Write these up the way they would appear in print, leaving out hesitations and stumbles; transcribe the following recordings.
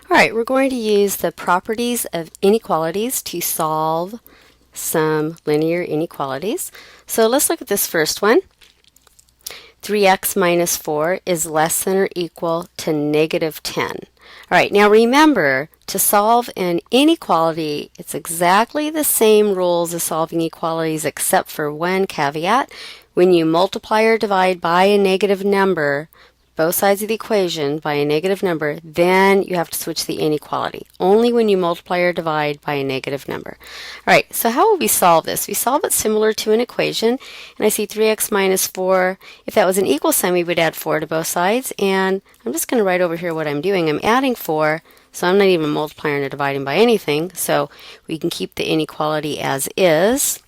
All right, we're going to use the properties of inequalities to solve some linear inequalities. So let's look at this first one. 3x minus 4 is less than or equal to negative 10. All right, now remember, to solve an inequality, it's exactly the same rules as solving equalities except for one caveat. When you multiply or divide by a negative number, both sides of the equation by a negative number, then you have to switch the inequality. Only when you multiply or divide by a negative number. All right, so how will we solve this? We solve it similar to an equation, and I see 3x minus 4. If that was an equal sign, we would add 4 to both sides, and I'm just going to write over here what I'm doing. I'm adding 4, so I'm not even multiplying or dividing by anything, so we can keep the inequality as is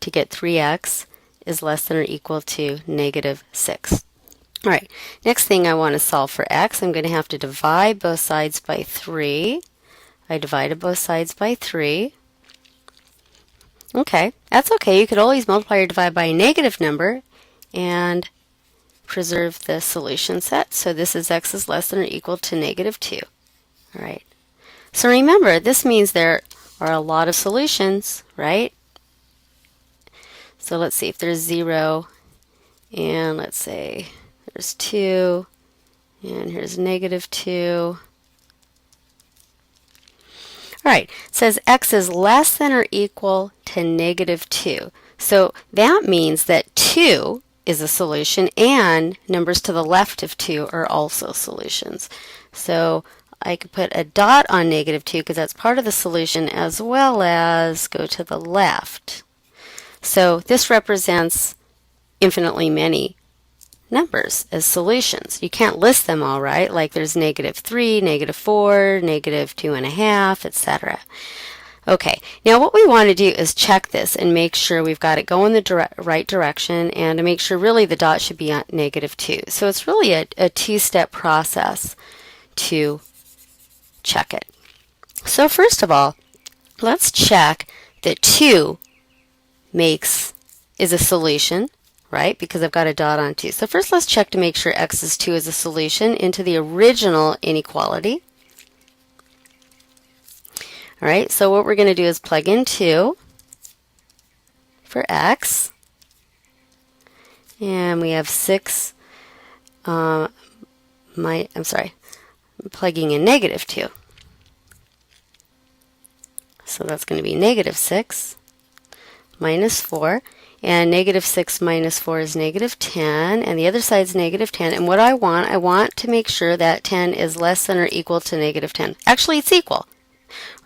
to get 3x is less than or equal to negative 6. All right, next thing I want to solve for x, I'm going to have to divide both sides by 3. I divided both sides by 3. Okay, that's okay. You could always multiply or divide by a negative number and preserve the solution set. So this is x is less than or equal to negative 2. All right. So remember, this means there are a lot of solutions, right? So let's see if there's 0, and let's say there's 2, and here's negative 2. All right, it says x is less than or equal to negative 2. So that means that 2 is a solution, and numbers to the left of 2 are also solutions. So I could put a dot on negative 2 because that's part of the solution, as well as go to the left. So this represents infinitely many numbers as solutions. You can't list them all, right? Like there's negative 3, negative 4, negative 2.5, etc. Okay, now what we want to do is check this and make sure we've got it going the right direction, and to make sure really the dot should be at negative 2. So it's really a two-step process to check it. So first of all, let's check that 2 is a solution, right? Because I've got a dot on 2. So first let's check to make sure x is 2 is a solution into the original inequality. All right, so what we're going to do is plug in 2 for x. And we have 6, I'm plugging in negative 2. So that's going to be negative 6 minus 4. And negative 6 minus 4 is negative 10, and the other side is negative 10. And what I want to make sure that 10 is less than or equal to negative 10. Actually, it's equal,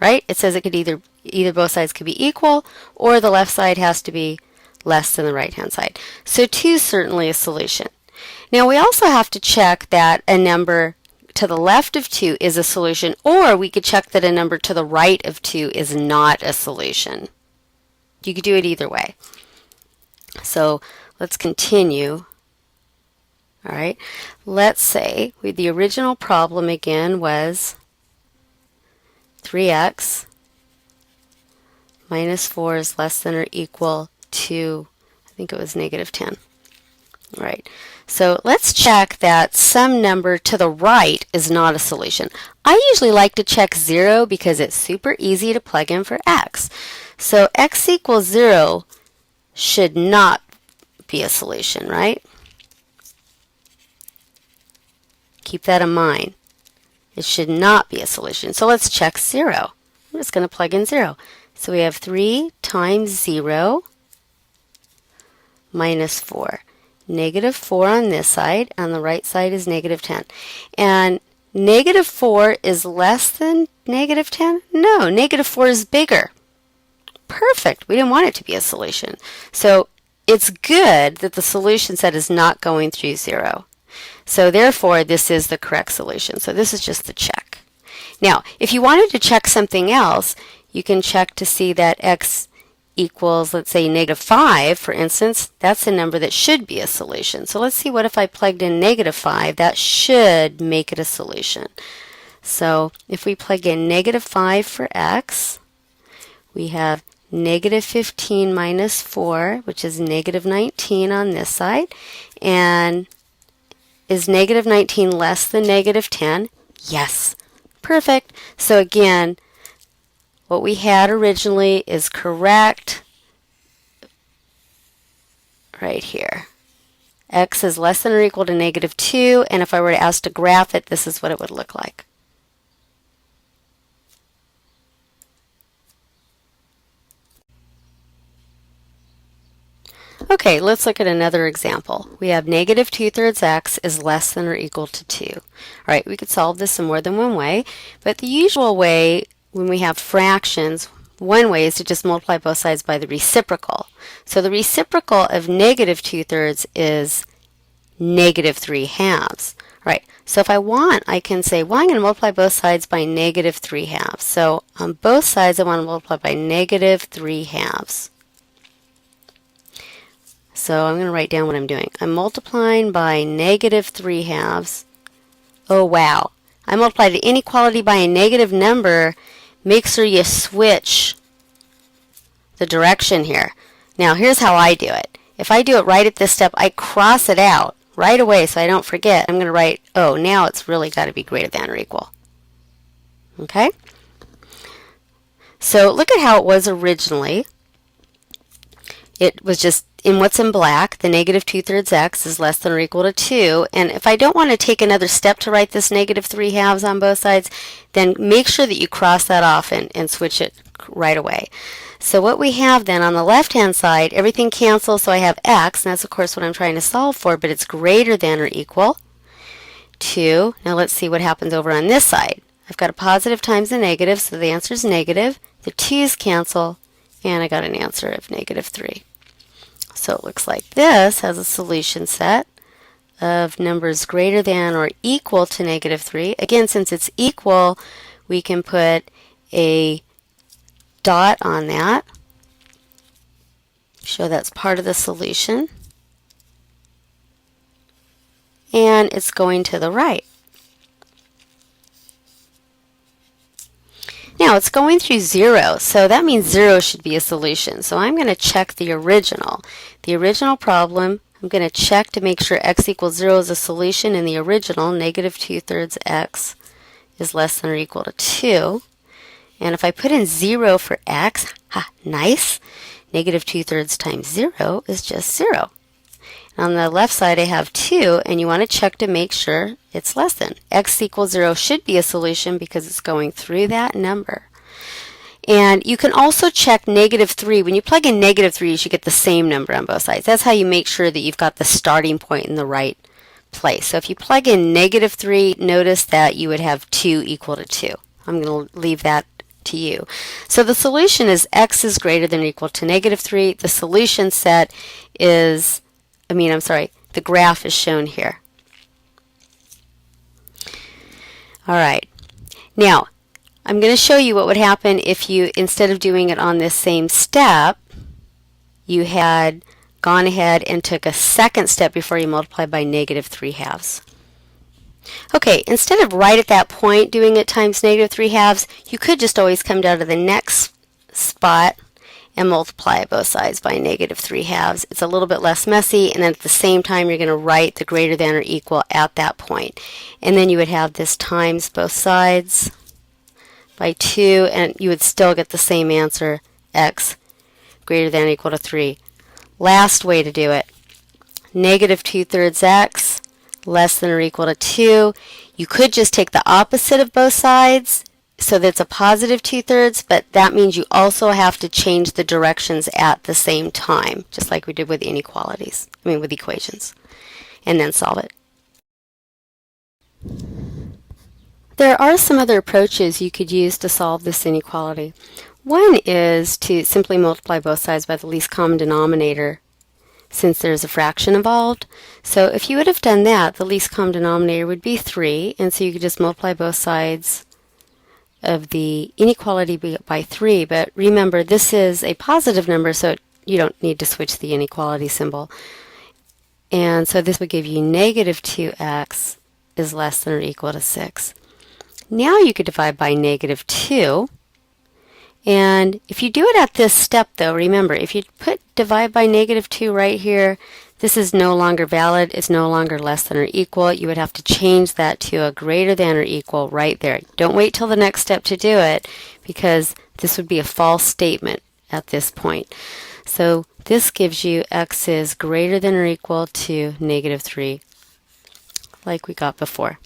right? It says it could either both sides could be equal, or the left side has to be less than the right-hand side. So 2 is certainly a solution. Now, we also have to check that a number to the left of 2 is a solution, or we could check that a number to the right of 2 is not a solution. You could do it either way. So let's continue. All right, let's say the original problem again was 3x minus 4 is less than or equal to, I think it was negative 10. All right, so let's check that some number to the right is not a solution. I usually like to check 0 because it's super easy to plug in for x. So x equals 0 should not be a solution, right? Keep that in mind. It should not be a solution. So let's check 0. I'm just going to plug in 0. So we have 3 times 0 minus 4. Negative 4 on this side. On the right side is negative 10. And negative 4 is less than negative 10? No, negative 4 is bigger. Perfect. We didn't want it to be a solution. So it's good that the solution set is not going through 0. So therefore, this is the correct solution. So this is just the check. Now, if you wanted to check something else, you can check to see that x equals, let's say, negative 5, for instance. That's a number that should be a solution. So let's see, what if I plugged in negative 5? That should make it a solution. So if we plug in negative 5 for x, we have negative 15 minus 4, which is negative 19 on this side. And is negative 19 less than negative 10? Yes. Perfect. So again, what we had originally is correct right here. X is less than or equal to -2, and if I were to ask to graph it, this is what it would look like. Okay, let's look at another example. We have -2/3 x is less than or equal to 2. All right, we could solve this in more than one way, but the usual way when we have fractions, one way is to just multiply both sides by the reciprocal. So the reciprocal of -2/3 is -3/2. Right, so if I want, I can say, well, I'm going to multiply both sides by -3/2. So on both sides, I want to multiply by -3/2. So I'm going to write down what I'm doing. I'm multiplying by -3/2. Oh, wow. I multiply the inequality by a negative number. Make sure you switch the direction here. Now, here's how I do it. If I do it right at this step, I cross it out right away so I don't forget. I'm going to write, oh, now it's really got to be greater than or equal. Okay? So look at how it was originally. It was just in what's in black, the -2/3 x is less than or equal to 2. And if I don't want to take another step to write this -3/2 on both sides, then make sure that you cross that off and switch it right away. So what we have then on the left-hand side, everything cancels, so I have x, and that's of course what I'm trying to solve for, but it's greater than or equal to, now let's see what happens over on this side. I've got a positive times a negative, so the answer is negative. The 2's cancel, and I got an answer of -3. So it looks like this has a solution set of numbers greater than or equal to -3. Again, since it's equal, we can put a dot on that. Show that's part of the solution. And it's going to the right. Now it's going through 0, so that means 0 should be a solution. So I'm going to check the original. The original problem, I'm going to check to make sure x equals 0 is a solution in the original. -2/3 x is less than or equal to 2. And if I put in 0 for x, nice, -2/3 times 0 is just 0. On the left side I have 2, and you want to check to make sure it's less than. X equals 0 should be a solution because it's going through that number. And you can also check -3. When you plug in -3, you should get the same number on both sides. That's how you make sure that you've got the starting point in the right place. So if you plug in -3, notice that you would have 2 equal to 2. I'm going to leave that to you. So the solution is x is greater than or equal to -3. The solution set is, the graph is shown here. All right. Now, I'm going to show you what would happen if you, instead of doing it on this same step, you had gone ahead and took a second step before you multiplied by -3/2. Okay, instead of right at that point doing it times -3/2, you could just always come down to the next spot and multiply both sides by -3/2. It's a little bit less messy, and then at the same time you're going to write the greater than or equal at that point. And then you would have this times both sides by 2, and you would still get the same answer, x greater than or equal to 3. Last way to do it, -2/3 x less than or equal to 2. You could just take the opposite of both sides, so that's a positive 2/3, but that means you also have to change the directions at the same time, just like we did with inequalities, with equations, and then solve it. There are some other approaches you could use to solve this inequality. One is to simply multiply both sides by the least common denominator, since there's a fraction involved. So if you would have done that, the least common denominator would be 3, and so you could just multiply both sides of the inequality by 3, but remember this is a positive number, so you don't need to switch the inequality symbol. And so this would give you -2x is less than or equal to 6. Now you could divide by -2, and if you do it at this step though, remember if you put divide by -2 right here, This is no longer valid. It's no longer less than or equal. You would have to change that to a greater than or equal right there. Don't wait till the next step to do it, because this would be a false statement at this point. So this gives you x is greater than or equal to -3, like we got before.